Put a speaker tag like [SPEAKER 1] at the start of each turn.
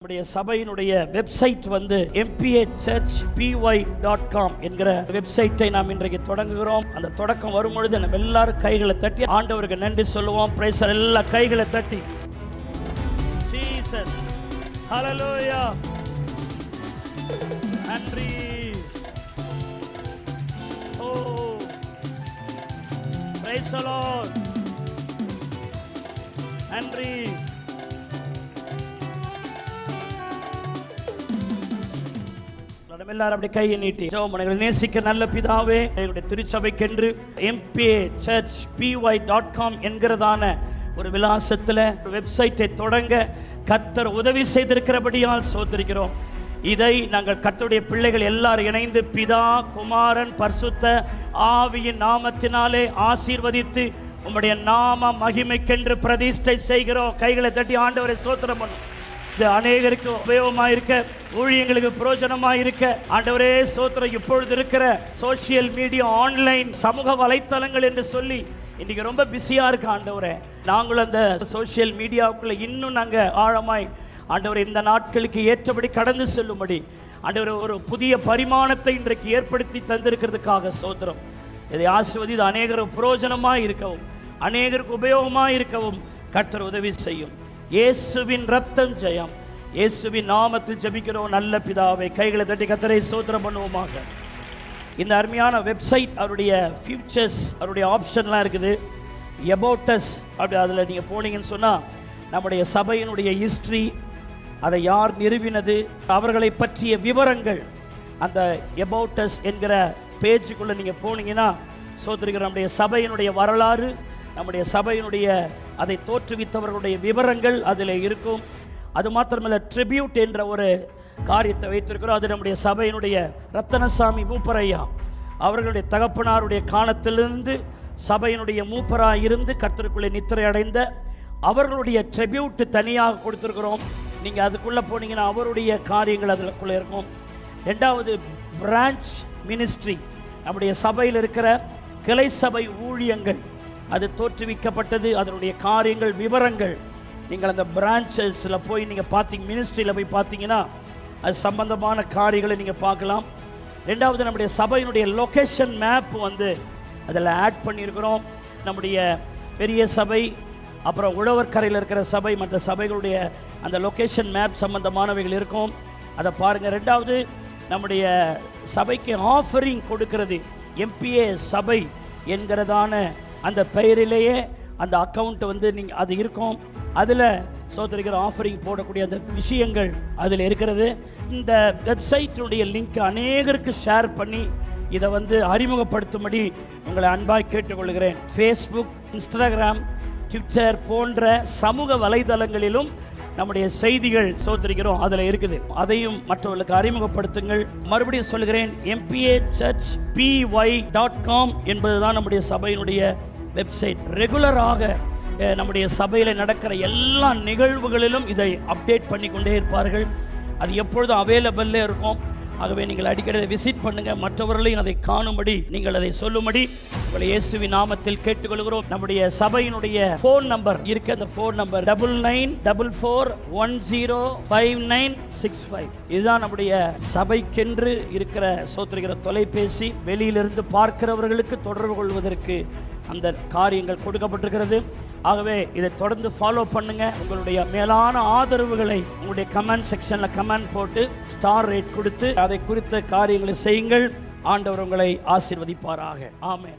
[SPEAKER 1] நம்முடைய சபையினுடைய வெப்சைட் வந்து mpachurchpy.com என்கிற வெப்சைட்டை நாம் இன்றைக்கு தொடங்குகிறோம். அந்த தொடக்கம் வரும் பொழுது நம்ம எல்லாரும் கைகளை தட்டி ஆண்டவருக்கு நன்றி சொல்லுவோம். பிரைஸ் எல்லா கைகளை தட்டி ஜீசஸ் ஹல்லேலூயா நன்றி. ஓ பிரைஸ் தி லார்ட் நன்றி. எல்லாரும் அப்படி கையை நீட்டி ஜெபம் நேசிக்க நல்ல பிதாவே, எங்களுடைய திருச்சபைக்கென்று mpachurchpy.com என்கிறதான ஒரு விலாசத்தில் வெப்சைட்டை தொடங்க கர்த்தர் உதவி செய்திருக்கிறபடியால் ஸ்தோத்திரிக்கிறோம். இதை நாங்கள் கர்த்தருடைய பிள்ளைகள் எல்லாரும் இணைந்து பிதா குமாரன் பரிசுத்த ஆவியின் நாமத்தினாலே ஆசீர்வதித்து உம்முடைய நாம மகிமைக்கென்று பிரதிஷ்டை செய்கிறோம். கைகளை தட்டி ஆண்டவரை ஸ்தோத்திரம் பண்ணும். இது அநேகருக்கு உபயோகமாயிருக்க, ஊழியங்களுக்கு பிரயோஜனமாயிருக்க ஆண்டவரே ஸ்தோத்திரம். இப்பொழுது இருக்கிற சோசியல் மீடியா, ஆன்லைன் சமூக வலைத்தளங்கள் என்று சொல்லி இன்னைக்கு ரொம்ப பிஸியா இருக்கு ஆண்டவரே. நாங்களும் அந்த சோசியல் மீடியாவுக்குள்ள இன்னும் நாங்கள் ஆழமாய் ஆண்டவரை இந்த நாட்களுக்கு ஏற்றபடி கடந்து செல்லும்படி ஆண்டவர் ஒரு புதிய பரிமாணத்தை இன்றைக்கு ஏற்படுத்தி தந்திருக்கிறதுக்காக ஸ்தோத்திரம். இதை ஆசீர்வதி. இது அநேகருக்கு பிரயோஜனமாக இருக்கவும், அநேகருக்கு உபயோகமாக இருக்கவும் கர்த்தர் உதவி செய்யும். இயேசுவின் ரத்தம் ஜெயம். இயேசுவின் நாமத்தில் ஜெபிக்கிறோம் நல்ல பிதாவை. கைகளை தட்டி கர்த்தரை ஸ்தோத்திரம் பண்ணுவோமாக. இந்த அருமையான வெப்சைட் அவருடைய ஃபியூச்சர்ஸ், அவருடைய ஆப்ஷன்லாம் இருக்குது. அபவுட் அஸ் அப்படி அதில் நீங்கள் போனீங்கன்னு சொன்னால் நம்முடைய சபையினுடைய ஹிஸ்ட்ரி, அதை யார் நிறுவினது, அவர்களை பற்றிய விவரங்கள் அந்த அபவுட் அஸ் என்கிற பேஜுக்குள்ளே நீங்கள் போனீங்கன்னா ஸ்தோத்திரிக்கிற நம்முடைய சபையினுடைய வரலாறு, நம்முடைய சபையினுடைய அதை தோற்றுவித்தவர்களுடைய விவரங்கள் அதில் இருக்கும். அது மாத்திரமல்ல, ட்ரிபியூட் என்ற ஒரு காரியத்தை வைத்திருக்கிறோம். அது நம்முடைய சபையினுடைய ரத்தனசாமி மூப்பரையா அவர்களுடைய தகப்பனாருடைய காலத்திலிருந்து சபையினுடைய மூப்பராக இருந்து கர்த்தருக்குள்ளே நித்திரை அடைந்த அவர்களுடைய ட்ரிபியூட் தனியாக கொடுத்துருக்கிறோம். நீங்கள் அதுக்குள்ளே போனீங்கன்னா அவருடைய காரியங்கள் அதுக்குள்ளே இருக்கும். ரெண்டாவது பிரான்ச் மினிஸ்ட்ரி, நம்முடைய சபையில் இருக்கிற கிளை சபை ஊழியங்கள், அது தோற்றுவிக்கப்பட்டது, அதனுடைய காரியங்கள் விவரங்கள் நீங்கள் அந்த பிரான்ச்சஸில் போய் நீங்கள் பார்த்தீங்க, மினிஸ்ட்ரியில் போய் பார்த்தீங்கன்னா அது சம்பந்தமான காரியங்களை நீங்கள் பார்க்கலாம். ரெண்டாவது நம்முடைய சபையினுடைய லொக்கேஷன் மேப் வந்து அதில் ஆட் பண்ணியிருக்கிறோம். நம்முடைய பெரிய சபை, அப்புறம் உழவர்கரையில் இருக்கிற சபை, மற்ற சபைகளுடைய அந்த லொக்கேஷன் மேப் சம்பந்தமானவைகள் இருக்கும். அதை பாருங்கள். ரெண்டாவது நம்முடைய சபைக்கு ஆஃபரிங் கொடுக்கிறது MPA சபை என்கிறதான அந்த பெயரிலேயே அந்த அக்கௌண்ட் வந்து நீங்கள் அது இருக்கும். அதில் சோதரிக்கிற ஆஃபரிங் போடக்கூடிய அந்த விஷயங்கள் அதில் இருக்கிறது. இந்த வெப்சைட்டுடைய லிங்க் அநேகருக்கு ஷேர் பண்ணி இதை வந்து அறிமுகப்படுத்தும்படி உங்களை அன்பாய் கேட்டுக்கொள்கிறேன். ஃபேஸ்புக், இன்ஸ்டாகிராம், ட்விட்டர் போன்ற சமூக வலைதளங்களிலும் நம்முடைய செய்திகள் சோதரிக்கிறோம் அதில் இருக்குது. அதையும் மற்றவர்களுக்கு அறிமுகப்படுத்துங்கள். மறுபடியும் சொல்கிறேன், mpachurchpy.com என்பதுதான் நம்முடைய சபையினுடைய வெப்சைட். ரெகுலராக நம்முடைய சபையில் நடக்கிற எல்லா நிகழ்வுகளிலும் இதை அப்டேட் பண்ணி கொண்டே இருப்பார்கள். அது எப்பொழுதும் அவைலபிளில் இருக்கும். ஆகவே நீங்கள் அடிக்கடி விசிட் பண்ணுங்கள். மற்றவர்களையும் அதை காணும்படி நீங்கள் அதை சொல்லும்படி உங்களை இயேசுவின் நாமத்தில் கேட்டுக்கொள்கிறோம். நம்முடைய சபையினுடைய ஃபோன் நம்பர் இருக்கு. அந்த ஃபோன் நம்பர் 9944105965. இதுதான் நம்முடைய சபைக்கென்று இருக்கிற சோத்திரிக்கிற தொலைபேசி. வெளியிலிருந்து பார்க்கிறவர்களுக்கு தொடர்பு கொள்வதற்கு அந்த காரியங்கள் கொடுக்கப்பட்டிருக்கிறது. ஆகவே இதை தொடர்ந்து ஃபாலோ பண்ணுங்க. உங்களுடைய மேலான ஆதரவுகளை உங்களுடைய கமெண்ட் செக்ஷனில் கமெண்ட் போட்டு ஸ்டார் ரேட் கொடுத்து அதை குறித்த காரியங்களை செய்யுங்கள். ஆண்டவர் உங்களை ஆசீர்வதிப்பாராக. ஆமென்.